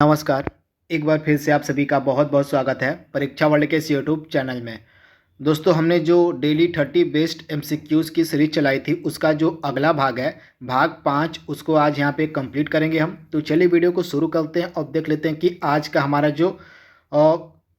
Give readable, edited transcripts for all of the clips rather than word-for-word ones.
नमस्कार। एक बार फिर से आप सभी का बहुत बहुत स्वागत है परीक्षा वर्ल्ड के इस यूट्यूब चैनल में। दोस्तों, हमने जो डेली 30 बेस्ट एमसीक्यूज़ की सीरीज चलाई थी उसका जो अगला भाग है, भाग 5, उसको आज यहाँ पे कंप्लीट करेंगे हम। तो चलिए वीडियो को शुरू करते हैं और देख लेते हैं कि आज का हमारा जो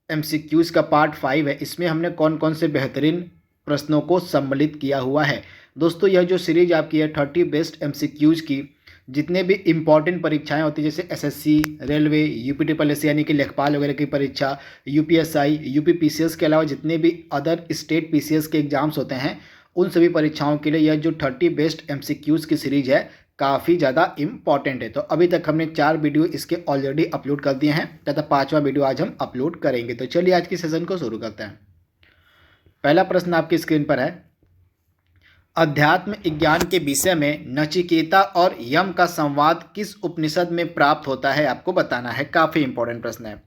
एमसीक्यूज़ का पार्ट 5 है, इसमें हमने कौन कौन से बेहतरीन प्रश्नों को सम्मिलित किया हुआ है। दोस्तों, यह जो सीरीज आपकी है 30 बेस्ट एमसीक्यूज़ की, जितने भी इम्पॉर्टेंट परीक्षाएं होती हैं जैसे SSC, railway, UP triple S यानी कि लेखपाल वगैरह की परीक्षा, यूपीएसआई, यूपी पीसीएस के अलावा जितने भी अदर स्टेट पीसीएस के एग्जाम्स होते हैं, उन सभी परीक्षाओं के लिए यह जो 30 बेस्ट एमसीक्यूज़ की सीरीज है काफ़ी ज़्यादा इम्पॉर्टेंट है। तो अभी तक हमने 4 वीडियो इसके ऑलरेडी अपलोड कर दिए हैं तथा 5वां वीडियो आज हम अपलोड करेंगे। तो चलिए आज की सेशन को शुरू करते हैं। पहला प्रश्न आपकी स्क्रीन पर है, अध्यात्म विज्ञान के विषय में नचिकेता और यम का संवाद किस उपनिषद में प्राप्त होता है, आपको बताना है। काफी इंपॉर्टेंट प्रश्न है,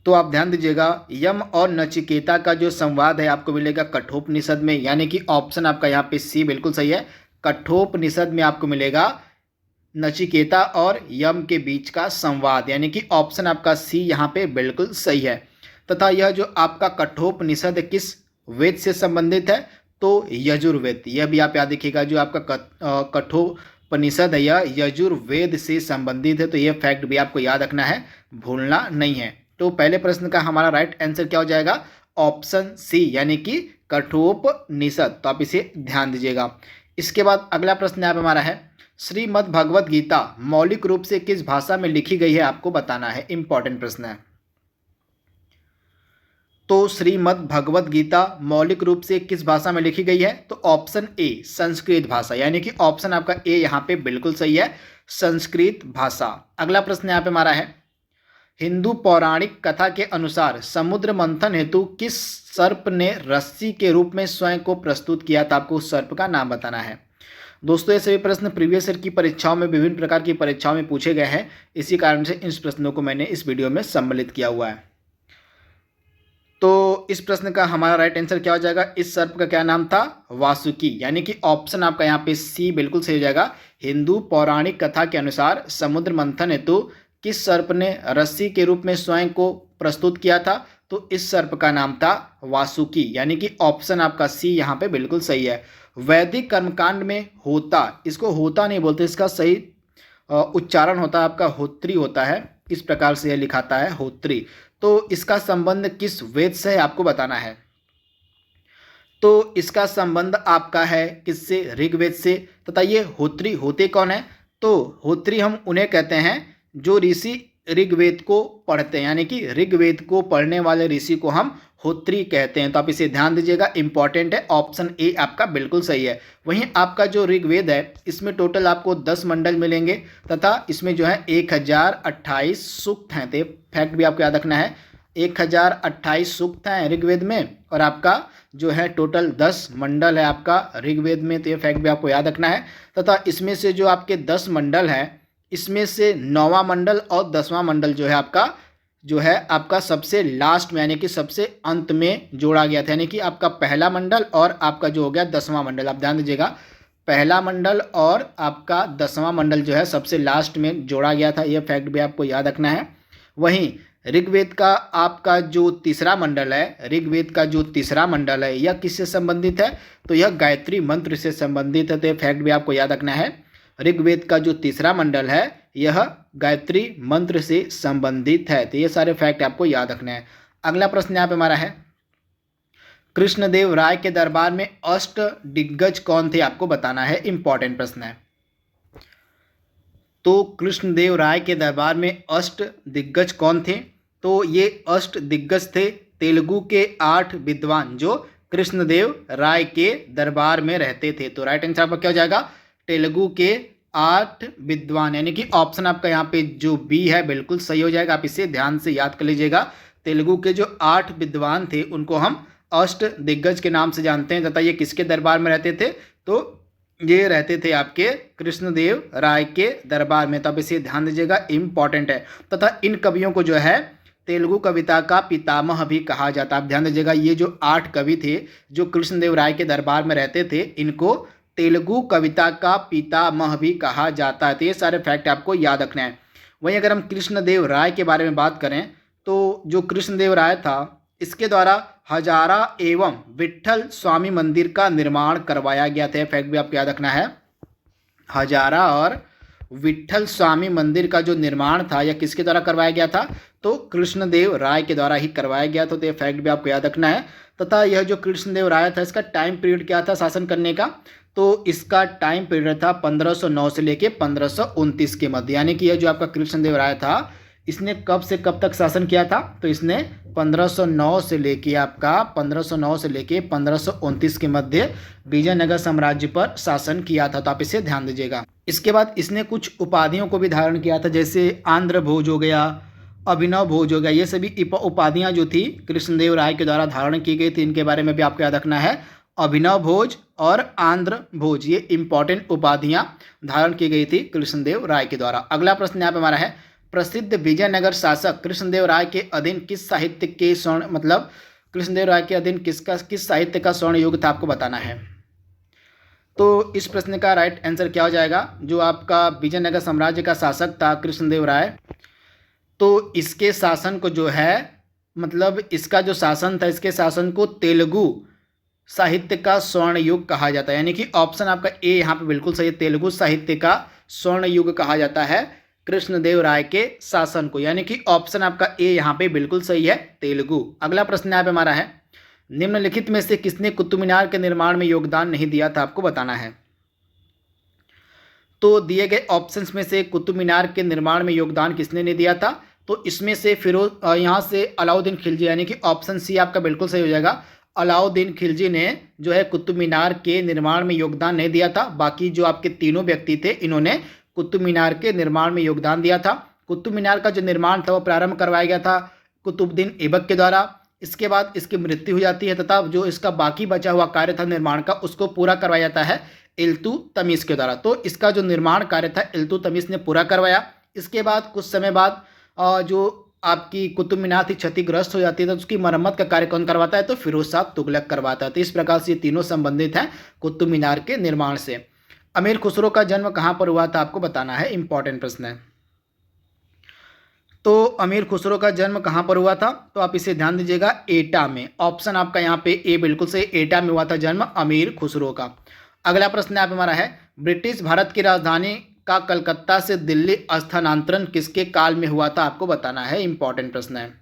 तो आप ध्यान दीजिएगा। यम और नचिकेता का जो संवाद है आपको मिलेगा कठोपनिषद में, यानी कि ऑप्शन आपका यहाँ पे सी बिल्कुल सही है। कठोपनिषद में आपको मिलेगा नचिकेता और यम के बीच का संवाद, यानी कि ऑप्शन आपका सी यहाँ पे बिल्कुल सही है। तथा यह जो आपका कठोपनिषद किस वेद से संबंधित है, तो यजुर्वेद। यह भी आप याद रखिएगा, जो आपका कठोपनिषद है यह यजुर्वेद से संबंधित है। तो यह फैक्ट भी आपको याद रखना है, भूलना नहीं है। तो पहले प्रश्न का हमारा राइट आंसर क्या हो जाएगा, ऑप्शन सी, यानी कि कठोपनिषद। तो आप इसे ध्यान दीजिएगा। इसके बाद अगला प्रश्न यहाँ पे हमारा है, श्रीमद् भगवद गीता मौलिक रूप से किस भाषा में लिखी गई है, आपको बताना है। इंपॉर्टेंट प्रश्न है। तो श्रीमद् भगवद गीता मौलिक रूप से किस भाषा में लिखी गई है, तो ऑप्शन ए, संस्कृत भाषा, यानी कि ऑप्शन आपका ए यहाँ पे बिल्कुल सही है, संस्कृत भाषा। अगला प्रश्न यहाँ पे हमारा है, हिंदू पौराणिक कथा के अनुसार समुद्र मंथन हेतु किस सर्प ने रस्सी के रूप में स्वयं को प्रस्तुत किया था, आपको उस सर्प का नाम बताना है। दोस्तों, ये सभी प्रश्न प्रीवियस ईयर की परीक्षाओं में, विभिन्न प्रकार की परीक्षाओं में पूछे गए हैं, इसी कारण से इन प्रश्नों को मैंने इस वीडियो में सम्मिलित किया हुआ है। तो इस प्रश्न का हमारा राइट आंसर क्या हो जाएगा, इस सर्प का क्या नाम था, वासुकी, यानी कि ऑप्शन आपका यहाँ पे सी बिल्कुल सही हो जाएगा। हिंदू पौराणिक कथा के अनुसार समुद्र मंथन हेतु किस सर्प ने रस्सी के रूप में स्वयं को प्रस्तुत किया था, तो इस सर्प का नाम था वासुकी, यानी कि ऑप्शन आपका सी यहाँ पे बिल्कुल सही है। वैदिक कर्मकांड में होता, इसको होता नहीं बोलते, इसका सही उच्चारण होता है आपका होत्री होता है, इस प्रकार से यह लिखाता है होत्री। तो इसका संबंध किस वेद से है, आपको बताना है। तो इसका संबंध आपका है किससे, ऋग्वेद से। तथा ये होत्री होते कौन है, तो होत्री हम उन्हें कहते हैं जो ऋषि ऋग्वेद को पढ़ते हैं, यानी कि ऋग्वेद को पढ़ने वाले ऋषि को हम होत्री कहते हैं। तो आप इसे ध्यान दीजिएगा, इंपॉर्टेंट है, ऑप्शन ए आपका बिल्कुल सही है। वहीं आपका जो ऋग्वेद है इसमें टोटल आपको 10 मंडल मिलेंगे तथा इसमें जो है 1028 सूक्त हैं। तो फैक्ट भी आपको याद रखना है, 1028 सूक्त हैं ऋग्वेद में, और आपका जो है टोटल 10 मंडल है आपका ऋग्वेद में। तो ये फैक्ट भी आपको याद रखना है। तथा इसमें से जो आपके 10 मंडल हैं, इसमें से 9वां मंडल और 10वां मंडल जो है आपका सबसे लास्ट में, यानी कि सबसे अंत में जोड़ा गया था, यानी कि आपका पहला मंडल और आपका जो हो गया 10वां मंडल। आप ध्यान दीजिएगा, पहला मंडल और आपका 10वां मंडल जो है सबसे लास्ट में जोड़ा गया था, यह फैक्ट भी आपको याद रखना है। वहीं ऋग्वेद का आपका जो तीसरा मंडल है, ऋग्वेद का जो तीसरा मंडल है यह किससे संबंधित है, तो यह गायत्री मंत्र से संबंधित है। तो यह फैक्ट भी आपको याद रखना है, ऋग्वेद का जो तीसरा मंडल है यह गायत्री मंत्र से संबंधित है। तो ये सारे फैक्ट आपको याद रखने हैं। अगला प्रश्न यहाँ पे हमारा है, कृष्णदेव राय के दरबार में अष्ट दिग्गज कौन थे, आपको बताना है। इंपॉर्टेंट प्रश्न है। तो कृष्णदेव राय के दरबार में अष्ट दिग्गज कौन थे, तो ये अष्ट दिग्गज थे तेलुगु के 8 विद्वान जो कृष्णदेव राय के दरबार में रहते थे। तो राइट आंसर आपका क्या हो जाएगा, तेलुगु के 8 विद्वान, यानी कि ऑप्शन आपका यहाँ पे जो बी है बिल्कुल सही हो जाएगा। आप इसे ध्यान से याद कर लीजिएगा। तेलुगु के जो 8 विद्वान थे उनको हम अष्ट दिग्गज के नाम से जानते हैं। तथा ये किसके दरबार में रहते थे, तो ये रहते थे आपके कृष्णदेव राय के दरबार में। तो आप इसे ध्यान दीजिएगा, इंपॉर्टेंट है। तथा इन कवियों को जो है तेलुगु कविता का पितामह भी कहा जाता है। आप ध्यान दीजिएगा, ये जो 8 कवि थे जो कृष्णदेव राय के दरबार में रहते थे, इनको तेलुगु कविता का पितामह भी कहा जाता है। तो ये सारे फैक्ट आपको याद रखना है। वहीं अगर हम कृष्णदेव राय के बारे में बात करें तो जो कृष्णदेव राय था इसके द्वारा हजारा एवं विट्ठल स्वामी मंदिर का निर्माण करवाया गया था। फैक्ट भी आपको याद रखना है। हजारा और विट्ठल स्वामी मंदिर का जो निर्माण था यह किसके द्वारा करवाया गया था? तो कृष्णदेव राय के द्वारा ही करवाया गया था। तो ये फैक्ट भी आपको याद रखना है। तथा यह जो कृष्णदेव राय था इसका टाइम पीरियड क्या था शासन करने का? तो इसका टाइम पीरियड था 1509 से लेके 1529 के मध्य। यानी कि यह जो आपका कृष्णदेव राय था इसने कब से कब तक शासन किया था? तो इसने 1509 से लेके 1529 के मध्य विजयनगर साम्राज्य पर शासन किया था। तो आप इसे ध्यान दीजिएगा। इसके बाद इसने कुछ उपाधियों को भी धारण किया था, जैसे आंध्र भोज हो गया, अभिनव भोज हो गया। ये सभी उपाधियां जो थी कृष्णदेव राय के द्वारा धारण की गई थी। इनके बारे में भी आपको याद रखना है। अभिनव भोज और आंध्र भोज ये इंपॉर्टेंट उपाधियां धारण की गई थी कृष्णदेव राय के द्वारा। अगला प्रश्न यहाँ पे हमारा है, प्रसिद्ध विजयनगर शासक कृष्णदेव राय के अधीन किस साहित्य के कृष्णदेव राय के अधीन किस साहित्य का स्वर्ण युग था? आपको बताना है। तो इस प्रश्न का राइट आंसर क्या हो जाएगा? जो आपका विजयनगर साम्राज्य का शासक था कृष्णदेव राय, तो इसके शासन को जो है इसका जो शासन था इसके शासन को तेलुगु साहित्य का स्वर्ण युग कहा जाता है। यानी कि ऑप्शन आपका ए यहाँ पे बिल्कुल सही है। तेलुगु साहित्य का स्वर्ण युग कहा जाता है कृष्णदेव राय के शासन को। यानी कि ऑप्शन आपका ए यहाँ पे बिल्कुल सही है, तेलुगु। अगला प्रश्न यहाँ पे हमारा है, निम्नलिखित में से किसने कुतुब मीनार के निर्माण में योगदान नहीं दिया था? आपको बताना है। तो दिए गए ऑप्शंस में से कुतुब मीनार के निर्माण में योगदान किसने नहीं दिया था? तो इसमें से यहाँ से अलाउद्दीन खिलजी, यानी कि ऑप्शन सी आपका बिल्कुल सही हो जाएगा। अलाउद्दीन खिलजी ने जो है कुतुब मीनार के निर्माण में योगदान नहीं दिया था। बाकी जो आपके तीनों व्यक्ति थे इन्होंने कुतुब मीनार के निर्माण में योगदान दिया था। कुतुब मीनार का जो निर्माण था वो प्रारंभ करवाया गया था कुतुबुद्दीन ऐबक के द्वारा। इसके बाद इसकी मृत्यु हो जाती है तथा जो इसका बाकी बचा हुआ कार्य था निर्माण का उसको पूरा करवाया जाता है इल्तुतमिश के द्वारा। तो इसका जो निर्माण कार्य था इल्तुतमिश ने पूरा करवाया। इसके बाद कुछ समय बाद जो आपकी कुतुब मीनार थी क्षतिग्रस्त हो जाती है तो उसकी मरम्मत का कार्य कौन करवाता है? तो फिरोज शाह तुगलक करवाता है। तो इस प्रकार से ये तीनों संबंधित हैं कुतुब मीनार के निर्माण से। अमीर खुसरो का जन्म कहाँ पर हुआ था? आपको बताना है, इंपॉर्टेंट प्रश्न है। तो अमीर खुसरो का जन्म कहाँ पर हुआ था? तो आप इसे ध्यान दीजिएगा, एटा में। ऑप्शन आपका यहाँ पे ए बिल्कुल सही, एटा में हुआ था जन्म अमीर खुसरो का। अगला प्रश्न यहाँ पे हमारा है, ब्रिटिश भारत की राजधानी का कलकत्ता से दिल्ली स्थानांतरण किसके काल में हुआ था? आपको बताना है, इंपॉर्टेंट प्रश्न है।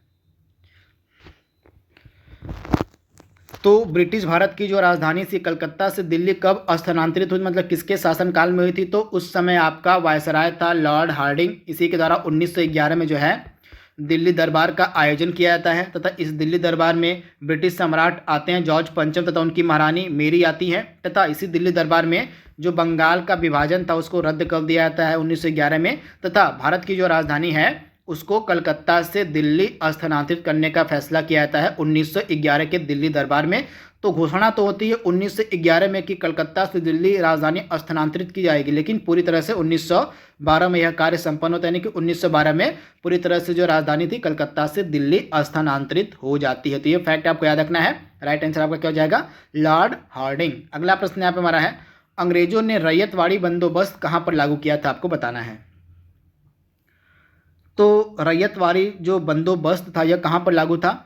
तो ब्रिटिश भारत की जो राजधानी थी कलकत्ता से दिल्ली कब स्थानांतरित हुई, किसके शासनकाल में हुई थी? तो उस समय आपका वायसराय था लॉर्ड हार्डिंग। इसी के द्वारा 1911 में जो है दिल्ली दरबार का आयोजन किया जाता है तथा इस दिल्ली दरबार में ब्रिटिश सम्राट आते हैं जॉर्ज पंचम तथा उनकी महारानी मेरी आती हैं तथा इसी दिल्ली दरबार में जो बंगाल का विभाजन था उसको रद्द कर दिया जाता है 1911 में तथा भारत की जो राजधानी है उसको कलकत्ता से दिल्ली स्थानांतरित करने का फैसला किया जाता है 1911 के दिल्ली दरबार में। तो घोषणा तो होती है 1911 में कि कलकत्ता से दिल्ली राजधानी स्थानांतरित की जाएगी, लेकिन पूरी तरह से 1912 में यह कार्य संपन्न होता है। यानी कि 1912 में पूरी तरह से जो राजधानी थी कलकत्ता से दिल्ली स्थानांतरित हो जाती है। तो ये फैक्ट आपको याद रखना है। राइट आंसर आपका क्या हो जाएगा? Lord Hardinge. अगला प्रश्न यहाँ पे हमारा है, अंग्रेजों ने रैयतवाड़ी बंदोबस्त कहाँ पर लागू किया था? आपको बताना है। तो रैयतवाड़ी जो बंदोबस्त था यह कहाँ पर लागू था?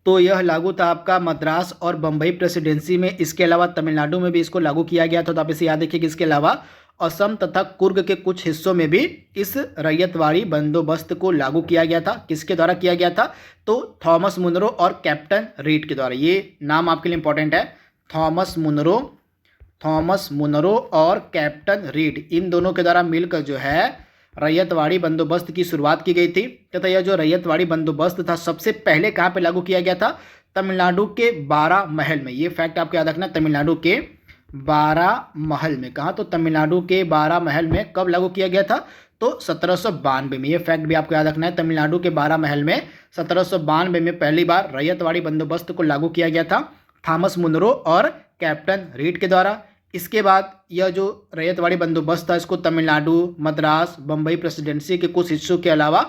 तो यह लागू था आपका मद्रास और बम्बई प्रेसिडेंसी में। इसके अलावा तमिलनाडु में भी इसको लागू किया गया था। तो आप इसे याद रखिए कि इसके अलावा असम तथा कुर्ग के कुछ हिस्सों में भी इस रैयतवाड़ी बंदोबस्त को लागू किया गया था। किसके द्वारा किया गया था? तो थॉमस मुनरो और कैप्टन रीड के द्वारा। ये नाम आपके लिए इंपॉर्टेंट है, थॉमस मुनरो और कैप्टन रीड, इन दोनों के द्वारा मिलकर जो है रैयतवाड़ी बंदोबस्त की शुरुआत की गई थी तथा यह जो रैयतवाड़ी बंदोबस्त था सबसे पहले कहाँ पे लागू किया गया था? तमिलनाडु के 12 महल में। ये फैक्ट आपको याद रखना, तमिलनाडु के 12 महल में। कहाँ? तो तमिलनाडु के 12 महल में कब लागू किया गया था? तो 1792 में। ये फैक्ट भी आपको याद रखना है, तमिलनाडु के 12 महल में 1792 में पहली बार रैयतवाड़ी बंदोबस्त को लागू किया गया था थॉमस मुनरो और कैप्टन रीड के द्वारा। इसके बाद यह जो रैयतवाड़ी बंदोबस्त था इसको तमिलनाडु, मद्रास, बम्बई प्रेसिडेंसी के कुछ हिस्सों के अलावा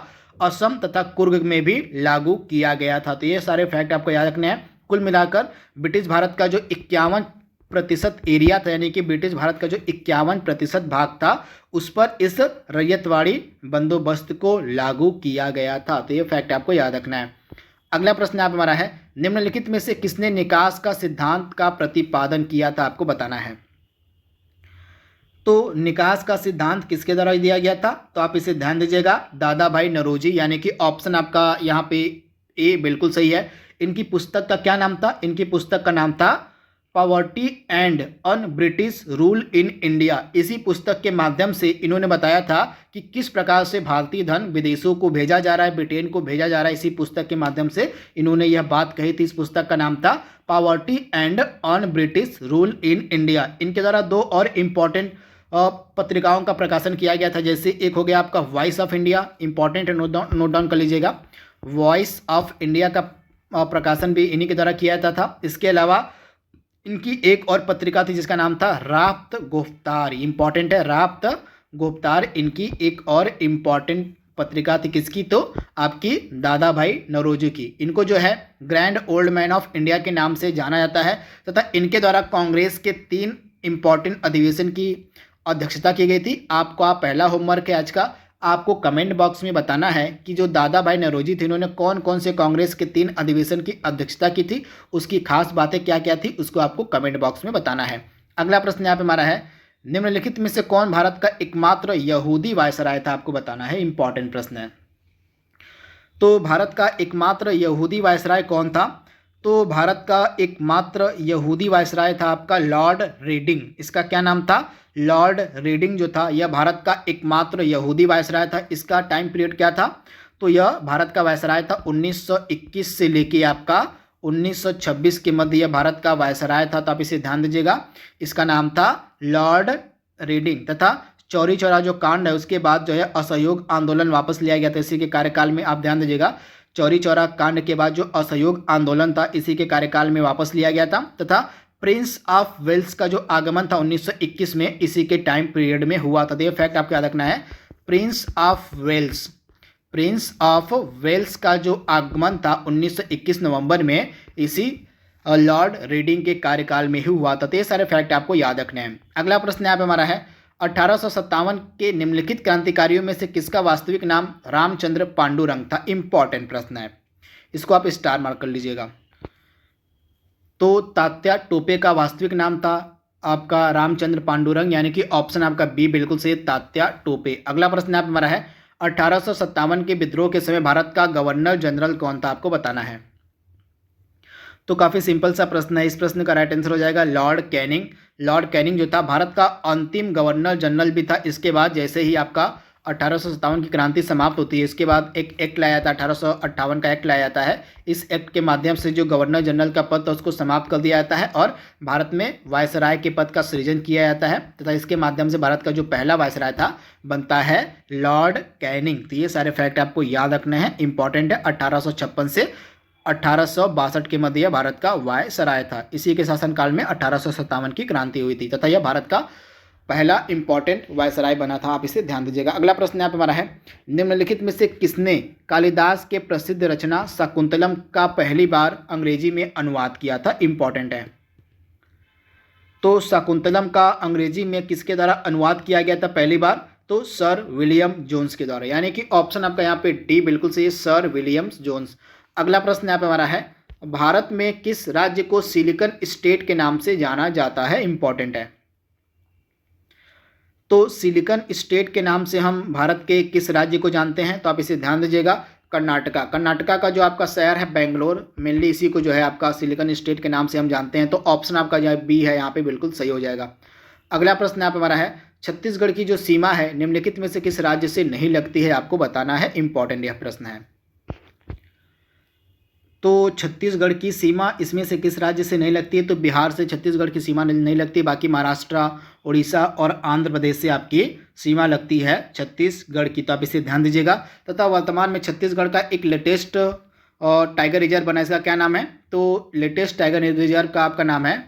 असम तथा कुर्ग में भी लागू किया गया था। तो ये सारे फैक्ट आपको याद रखने हैं। कुल मिलाकर ब्रिटिश भारत का जो 51 प्रतिशत एरिया था, यानी कि ब्रिटिश भारत का जो 51% भाग था उस पर इस रैयतवाड़ी बंदोबस्त को लागू किया गया था। तो ये फैक्ट आपको याद रखना है। अगला प्रश्न आप हमारा है, निम्नलिखित में से किसने निकास का सिद्धांत का प्रतिपादन किया था, आपको बताना है। तो निकास का सिद्धांत किसके द्वारा दिया गया था, तो आप इसे ध्यान दीजिएगा, दादा भाई नौरोजी, यानी कि ऑप्शन आपका यहाँ पे ए बिल्कुल सही है। इनकी पुस्तक का क्या नाम था, इनकी पुस्तक का नाम था poverty and un British rule in India. इसी पुस्तक के माध्यम से इन्होंने बताया था कि किस प्रकार से भारतीय धन विदेशों को भेजा जा रहा है, ब्रिटेन को भेजा जा रहा है। इसी पुस्तक के माध्यम से इन्होंने यह बात कही थी। इस पुस्तक का नाम था poverty and un British rule in India. इनके द्वारा दो और इम्पॉर्टेंट पत्रिकाओं का प्रकाशन किया गया था, जैसे एक हो गया आपका वॉइस ऑफ इंडिया, इंपॉर्टेंट है, नोट डाउन कर लीजिएगा। वॉइस ऑफ इंडिया का प्रकाशन भी इन्हीं के द्वारा किया जाता था। इसके अलावा इनकी एक और पत्रिका थी जिसका नाम था राप्त गुफ्तार, इंपॉर्टेंट है, राप्त गुफ्तार इनकी एक और इम्पॉर्टेंट पत्रिका थी। किसकी, तो आपकी दादा भाई नौरोजी की। इनको जो है grand old man of India के नाम से जाना जाता है तथा इनके द्वारा कांग्रेस के 3 इंपॉर्टेंट अधिवेशन की अध्यक्षता की गई थी। आपका पहला होमवर्क है आज का, आपको कमेंट बॉक्स में बताना है कि जो दादा भाई नौरोजी थे इन्होंने कौन कौन से कांग्रेस के 3 अधिवेशन की अध्यक्षता की थी, उसकी खास बातें क्या क्या थी, उसको आपको कमेंट बॉक्स में बताना है। अगला प्रश्न यहाँ पे हमारा है, निम्नलिखित में से कौन भारत का एकमात्र यहूदी वायसराय था, आपको बताना है, इंपॉर्टेंट प्रश्न है। तो भारत का एकमात्र यहूदी वायसराय कौन था, तो भारत का एकमात्र यहूदी वायसराय था आपका लॉर्ड रीडिंग। इसका क्या नाम था, लॉर्ड रीडिंग जो था यह भारत का एकमात्र यहूदी वायसराय था। इसका टाइम पीरियड क्या था, तो यह भारत का वायसराय था 1921 से लेके आपका 1926 के मध्य यह भारत का वायसराय था। तो आप इसे ध्यान दीजिएगा, इसका नाम था लॉर्ड रीडिंग। तथा चौरी चौरा जो कांड है उसके बाद जो है असहयोग आंदोलन वापस लिया गया था इसी के कार्यकाल में। आप ध्यान दीजिएगा, चौरी चौरा कांड के बाद जो असहयोग आंदोलन था इसी के कार्यकाल में वापस लिया गया था। तथा प्रिंस ऑफ वेल्स का जो आगमन था 1921 में इसी के टाइम पीरियड में हुआ था। तो ये फैक्ट आपको याद रखना है, प्रिंस ऑफ वेल्स का जो आगमन था 1921 नवंबर में इसी लॉर्ड रीडिंग के कार्यकाल में ही हुआ था। तो ये सारे फैक्ट आपको याद रखने हैं। अगला प्रश्न यहाँ पे हमारा है, 1857 के निम्नलिखित क्रांतिकारियों में से किसका वास्तविक नाम रामचंद्र पांडुरंग था, इंपॉर्टेंट प्रश्न है, इसको आप स्टार मार्क कर लीजिएगा। तो तात्या टोपे का वास्तविक नाम था आपका रामचंद्र पांडुरंग, यानी कि ऑप्शन आपका बी बिल्कुल सही, तात्या टोपे। अगला प्रश्न आप हमारा है, 1857 के विद्रोह के समय भारत का गवर्नर जनरल कौन था, आपको बताना है। तो काफ़ी सिंपल सा प्रश्न है, इस प्रश्न का राइट आंसर हो जाएगा लॉर्ड कैनिंग। लॉर्ड कैनिंग जो था भारत का अंतिम गवर्नर जनरल भी था। इसके बाद जैसे ही आपका 1857 की क्रांति समाप्त होती है इसके बाद एक एक्ट लाया जाता है, 1858 का एक्ट लाया जाता है। इस एक्ट के माध्यम से जो गवर्नर जनरल का पद था उसको समाप्त कर दिया जाता है और भारत में वायसराय के पद का सृजन किया जाता है तथा इसके माध्यम से भारत का जो पहला वायसराय था बनता है लॉर्ड कैनिंग। तो ये सारे फैक्ट आपको याद रखने हैं, इंपॉर्टेंट है। 1856 से 1862 के मध्य भारत का वायसराय था। इसी के शासनकाल में 1857 की क्रांति हुई थी तथा यह भारत का पहला इंपॉर्टेंट वायसराय बना था। आप इसे ध्यान दीजिएगा। अगला प्रश्न यहाँ पे हमारा है, निम्नलिखित में से किसने कालिदास के प्रसिद्ध रचना शाकुंतलम का पहली बार अंग्रेजी में अनुवाद किया था, इंपॉर्टेंट है। तो शाकुंतलम का अंग्रेजी में किसके द्वारा अनुवाद किया गया था पहली बार, तो सर विलियम जोन्स के द्वारा, यानी कि ऑप्शन आपका यहाँ पे डी बिल्कुल सही है, सर विलियम जोन्स। अगला प्रश्न यहाँ पे हमारा है, भारत में किस राज्य को सिलिकन स्टेट के नाम से जाना जाता है, इंपॉर्टेंट है। तो सिलिकन स्टेट के नाम से हम भारत के किस राज्य को जानते हैं, तो आप इसे ध्यान दीजिएगा, कर्नाटका। कर्नाटका का जो आपका शहर है बेंगलोर, मेनली इसी को जो है आपका सिलिकन स्टेट के नाम से हम जानते हैं। तो ऑप्शन आपका जो बी है यहाँ पे बिल्कुल सही हो जाएगा। अगला प्रश्न यहाँ पे हमारा है, छत्तीसगढ़ की जो सीमा है निम्नलिखित में से किस राज्य से नहीं लगती है, आपको बताना है, इंपॉर्टेंट यह प्रश्न है। तो छत्तीसगढ़ की सीमा इसमें से किस राज्य से नहीं लगती है, तो बिहार से छत्तीसगढ़ की सीमा नहीं लगती, बाकी महाराष्ट्र, उड़ीसा और आंध्र प्रदेश से आपकी सीमा लगती है छत्तीसगढ़ की। तो आप इसे ध्यान दीजिएगा। तथा वर्तमान में छत्तीसगढ़ का एक लेटेस्ट टाइगर रिजर्व बना, इसका क्या नाम है, तो लेटेस्ट टाइगर रिजर्व का आपका नाम है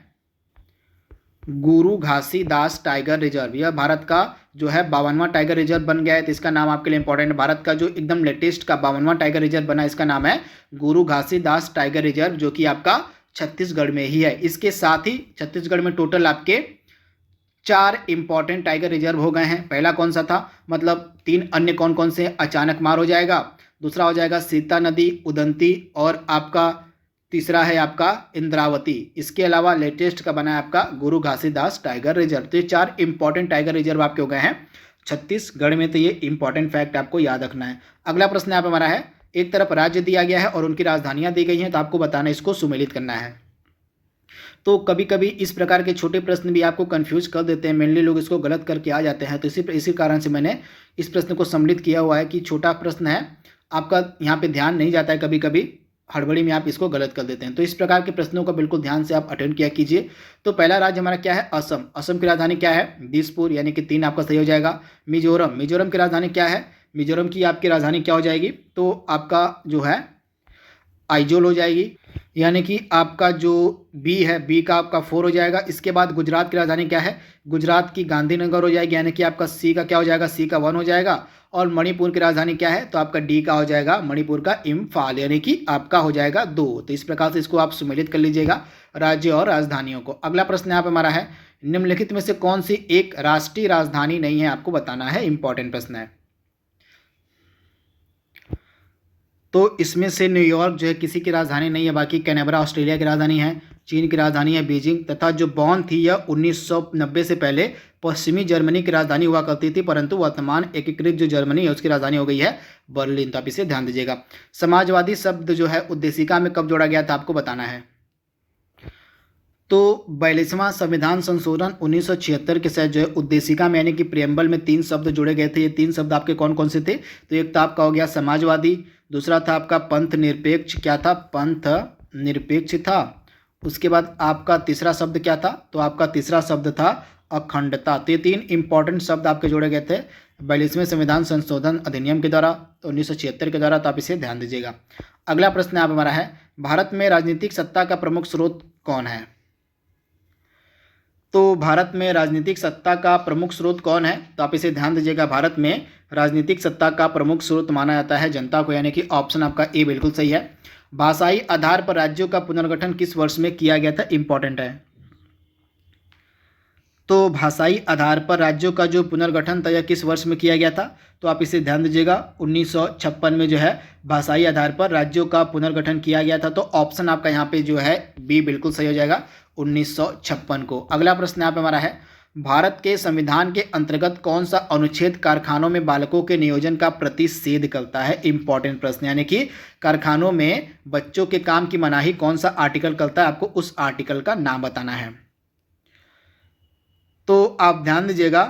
गुरु घासीदास टाइगर रिजर्व। यह भारत का जो है 52वां टाइगर रिजर्व बन गया है। तो इसका नाम आपके लिए इंपॉर्टेंट है। भारत का जो एकदम लेटेस्ट का 52वां टाइगर रिजर्व बना इसका नाम है गुरु घासीदास टाइगर रिजर्व, जो कि आपका छत्तीसगढ़ में ही है। इसके साथ ही छत्तीसगढ़ में टोटल आपके 4 इंपॉर्टेंट टाइगर रिजर्व हो गए हैं। पहला कौन सा था, मतलब 3 अन्य कौन कौन से, अचानक मार हो जाएगा, दूसरा हो जाएगा सीता नदी, उदंती, और आपका तीसरा है आपका इंद्रावती। इसके अलावा लेटेस्ट का बना है आपका गुरु घासीदास टाइगर रिजर्व। तो ये 4 इंपॉर्टेंट टाइगर रिजर्व आपके हो गए हैं छत्तीसगढ़ में। तो ये इंपॉर्टेंट फैक्ट आपको याद रखना है। अगला प्रश्न यहाँ पे हमारा है, एक तरफ राज्य दिया गया है और उनकी राजधानियां दी गई हैं, तो आपको बताना इसको सुमेलित करना है। तो कभी कभी इस प्रकार के छोटे प्रश्न भी आपको कंफ्यूज कर देते हैं, मेनली लोग इसको गलत करके आ जाते हैं। तो इसी कारण से मैंने इस प्रश्न को सम्मिलित किया हुआ है कि छोटा प्रश्न है, आपका यहाँ पे ध्यान नहीं जाता है, कभी कभी हड़बड़ी में आप इसको गलत कर देते हैं। तो इस प्रकार के प्रश्नों का बिल्कुल ध्यान से आप अटेंड किया कीजिए। तो पहला राज्य हमारा क्या है, असम। असम की राजधानी क्या है, दिसपुर, यानी कि 3 आपका सही हो जाएगा। मिजोरम, मिजोरम की राजधानी क्या है, मिजोरम की आपकी राजधानी क्या हो जाएगी, तो आपका जो है आइजोल हो जाएगी, यानी कि आपका जो बी है, बी का आपका 4 हो जाएगा। इसके बाद गुजरात की राजधानी क्या है, गुजरात की गांधीनगर हो जाएगी, यानी कि आपका सी का क्या हो जाएगा, सी का 1 हो जाएगा। और मणिपुर की राजधानी क्या है, तो आपका डी का हो जाएगा, मणिपुर का इम्फाल, यानी कि आपका हो जाएगा 2। तो इस प्रकार से इसको आप सुमेलित कर लीजिएगा राज्य और राजधानियों को। अगला प्रश्न यहाँ पे हमारा है, निम्नलिखित में से कौन सी एक राष्ट्रीय राजधानी नहीं है, आपको बताना है, इंपॉर्टेंट प्रश्न है। तो इसमें से न्यूयॉर्क जो है किसी की राजधानी नहीं है, बाकी कैनबरा ऑस्ट्रेलिया की राजधानी है, चीन की राजधानी है बीजिंग, तथा जो बॉन थी यह 1990 से पहले पश्चिमी जर्मनी की राजधानी हुआ करती थी, परंतु वर्तमान एकीकृत जो जर्मनी है उसकी राजधानी हो गई है बर्लिन। तो आप इसे ध्यान दीजिएगा। समाजवादी शब्द जो है उद्देशिका में कब जोड़ा गया था, आपको बताना है। तो 42वां संविधान संशोधन 1976 के साथ जो है उद्देशिका में, यानी कि प्रियम्बल में 3 शब्द जोड़े गए थे। ये 3 शब्द आपके कौन कौन से थे, तो एक तो आपका हो गया समाजवादी, दूसरा था आपका पंथ निरपेक्ष, क्या था, पंथ निरपेक्ष था। उसके बाद आपका तीसरा शब्द क्या था, तो आपका तीसरा शब्द था अखंडता। तो ये 3 इंपॉर्टेंट शब्द आपके जोड़े गए थे 42वें संविधान संशोधन अधिनियम के द्वारा 1976 के द्वारा। तो आप इसे ध्यान दीजिएगा। अगला प्रश्न आप हमारा है, भारत में राजनीतिक सत्ता का प्रमुख स्रोत कौन है। तो भारत में राजनीतिक सत्ता का प्रमुख स्रोत कौन है, तो आप इसे ध्यान दीजिएगा। भारत में राजनीतिक सत्ता का प्रमुख स्रोत माना जाता है जनता को, यानी कि ऑप्शन आपका ए बिल्कुल सही है। भाषाई आधार पर राज्यों का पुनर्गठन किस वर्ष में किया गया था, इंपॉर्टेंट है। तो भाषाई आधार पर राज्यों का जो पुनर्गठन था यह किस वर्ष में किया गया था, तो आप इसे ध्यान दीजिएगा। 1956 में जो है भाषाई आधार पर राज्यों का पुनर्गठन किया गया था। तो ऑप्शन आपका यहाँ पे जो है बी बिल्कुल सही हो जाएगा, 1956 को। अगला प्रश्न यहाँ पे हमारा है, भारत के संविधान के अंतर्गत कौन सा अनुच्छेद कारखानों में बालकों के नियोजन का प्रतिषेध करता है, इंपॉर्टेंट प्रश्न, यानी कि कारखानों में बच्चों के काम की मनाही कौन सा आर्टिकल करता है, आपको उस आर्टिकल का नाम बताना है। तो आप ध्यान दीजिएगा,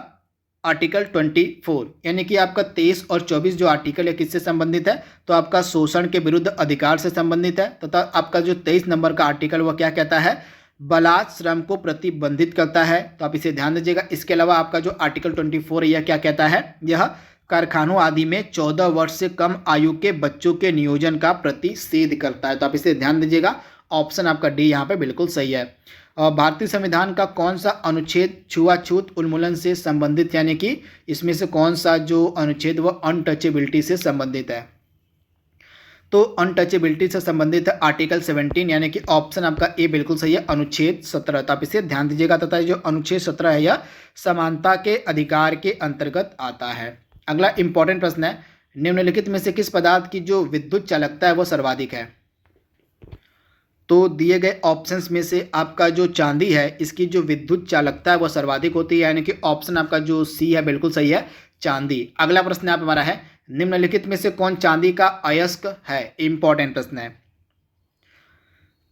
आर्टिकल 24, यानी कि आपका 23 और 24 जो आर्टिकल है किससे संबंधित है, तो आपका शोषण के विरुद्ध अधिकार से संबंधित है। तथा आपका जो 23 नंबर का आर्टिकल वह क्या कहता है, बालात श्रम को प्रतिबंधित करता है। तो आप इसे ध्यान दीजिएगा। इसके अलावा आपका जो आर्टिकल 24 है यह क्या कहता है, यह कारखानों आदि में 14 वर्ष से कम आयु के बच्चों के नियोजन का प्रतिषेध करता है। तो आप इसे ध्यान दीजिएगा, ऑप्शन आपका डी यहाँ पे बिल्कुल सही है। भारतीय संविधान का कौन सा अनुच्छेद छुआछूत उन्मूलन से संबंधित, यानी कि इसमें से कौन सा जो अनुच्छेद वह अनटचेबिलिटी से संबंधित है, तो अनटचेबिलिटी से संबंधित है आर्टिकल 17, यानी कि ऑप्शन आपका ए बिल्कुल सही है, अनुच्छेद 17। तो आप इसे ध्यान दीजिएगा। तथा जो अनुच्छेद 17 है यह समानता के अधिकार के अंतर्गत आता है। अगला इंपॉर्टेंट प्रश्न है, निम्नलिखित में से किस पदार्थ की जो विद्युत चालकता है वह सर्वाधिक है। तो दिए गए ऑप्शंस में से आपका जो चांदी है इसकी जो विद्युत चालकता है वह सर्वाधिक होती है, यानी कि ऑप्शन आपका जो सी है बिल्कुल सही है, चांदी। अगला प्रश्न आप हमारा है, निम्नलिखित में से कौन चांदी का अयस्क है, इंपॉर्टेंट प्रश्न है।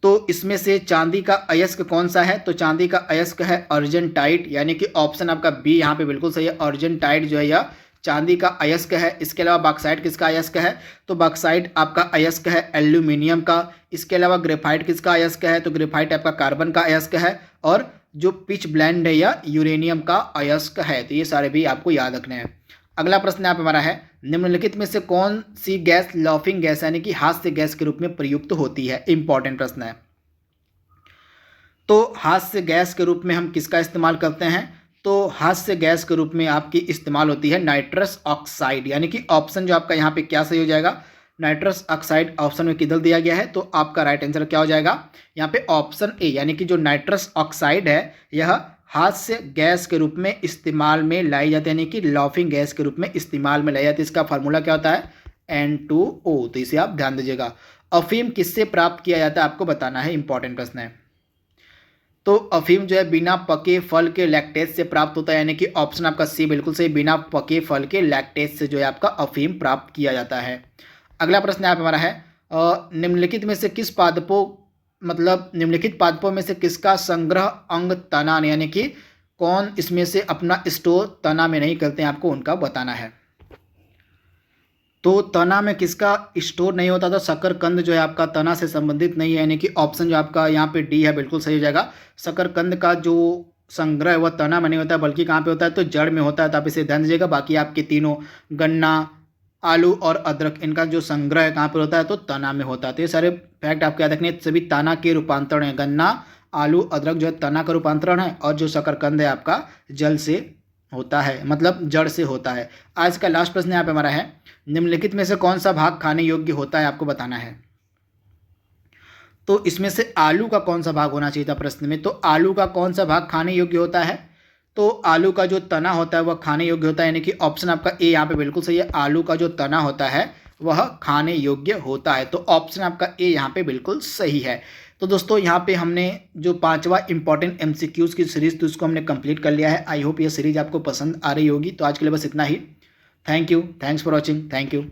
तो इसमें से चांदी का अयस्क कौन सा है, तो चांदी का अयस्क है अर्जेंटाइट, यानी कि ऑप्शन आपका बी यहाँ पे बिल्कुल सही है, अर्जेंटाइट जो है यह चांदी का अयस्क है। इसके अलावा बॉक्साइट किसका अयस्क है, तो बॉक्साइट आपका अयस्क है एल्यूमिनियम का। इसके अलावा ग्रेफाइट किसका अयस्क है, तो ग्रेफाइट आपका कार्बन का अयस्क है। और जो पिच ब्लेंड है या यूरेनियम का अयस्क है। तो ये सारे भी आपको याद रखने हैं। अगला प्रश्न आप हमारा है, निम्नलिखित में से कौन सी गैस लॉफिंग गैस यानी कि हास्य गैस के रूप में प्रयुक्त होती है, इंपॉर्टेंट प्रश्न है। तो हास्य गैस के रूप में हम किसका इस्तेमाल करते हैं, तो हास्य गैस के रूप में आपकी इस्तेमाल होती है नाइट्रस ऑक्साइड, यानी कि ऑप्शन जो आपका यहाँ पे क्या सही हो जाएगा, नाइट्रस ऑक्साइड ऑप्शन में किधर दिया गया है, तो आपका राइट आंसर क्या हो जाएगा यहाँ पे ऑप्शन ए, यानी कि जो नाइट्रस ऑक्साइड है यह हास्य गैस के रूप में इस्तेमाल में लाई जाती है, यानी कि लाफिंग गैस के रूप में इस्तेमाल में लाई जाती है। इसका फार्मूला क्या होता है N2O, तो इसे आप ध्यान दीजिएगा। अफीम किससे प्राप्त किया जाता है आपको बताना है, इंपॉर्टेंट प्रश्न है। तो अफीम जो है बिना पके फल के लैक्टेज से प्राप्त होता है, यानी कि ऑप्शन आपका सी बिल्कुल सही, बिना पके फल के लैक्टेज से जो है आपका अफीम प्राप्त किया जाता है। अगला प्रश्न यहाँ पे हमारा है निम्नलिखित में से किस पादपों मतलब निम्नलिखित पादपों में से किसका संग्रह अंग तना नहीं, यानी कि कौन इसमें से अपना स्टोर तना में नहीं करते हैं, आपको उनका बताना है। तो तना में किसका स्टोर नहीं होता, तो शकरकंद जो है आपका तना से संबंधित नहीं है, यानी कि ऑप्शन जो आपका यहाँ पे डी है बिल्कुल सही हो जाएगा। शकरकंद का जो संग्रह है वह तना में नहीं होता है, बल्कि कहाँ पे होता है, तो जड़ में होता है, तो आप इसे ध्यान दीजिएगा। बाकी आपके तीनों गन्ना, आलू और अदरक, इनका जो संग्रह है कहाँ पर होता है, तो तना में होता है। तो ये सारे फैक्ट आपको याद रखने, सभी तना के रूपांतरण है। गन्ना, आलू, अदरक जो है तना का रूपांतरण है, और जो शकरकंद है आपका जल से होता है, मतलब जड़ से होता है। आज का लास्ट प्रश्न यहाँ पे हमारा है निम्नलिखित में से कौन सा भाग खाने योग्य होता है, आपको बताना है। तो इसमें से आलू का कौन सा भाग होना चाहिए था प्रश्न में, तो आलू का कौन सा भाग खाने योग्य होता है, तो आलू का जो तना होता है वह खाने योग्य होता है, यानी कि ऑप्शन आपका ए यहाँ पे बिल्कुल सही है। आलू का जो तना होता है वह खाने योग्य होता है, तो ऑप्शन आपका ए यहाँ पे बिल्कुल सही है। तो दोस्तों यहाँ पे हमने जो 5वां इंपॉर्टेंट एमसीक्यूज़ की सीरीज़ थी उसको हमने कंप्लीट कर लिया है। आई होप ये सीरीज़ आपको पसंद आ रही होगी। तो आज के लिए बस इतना ही। Thank you, thanks for watching, thank you.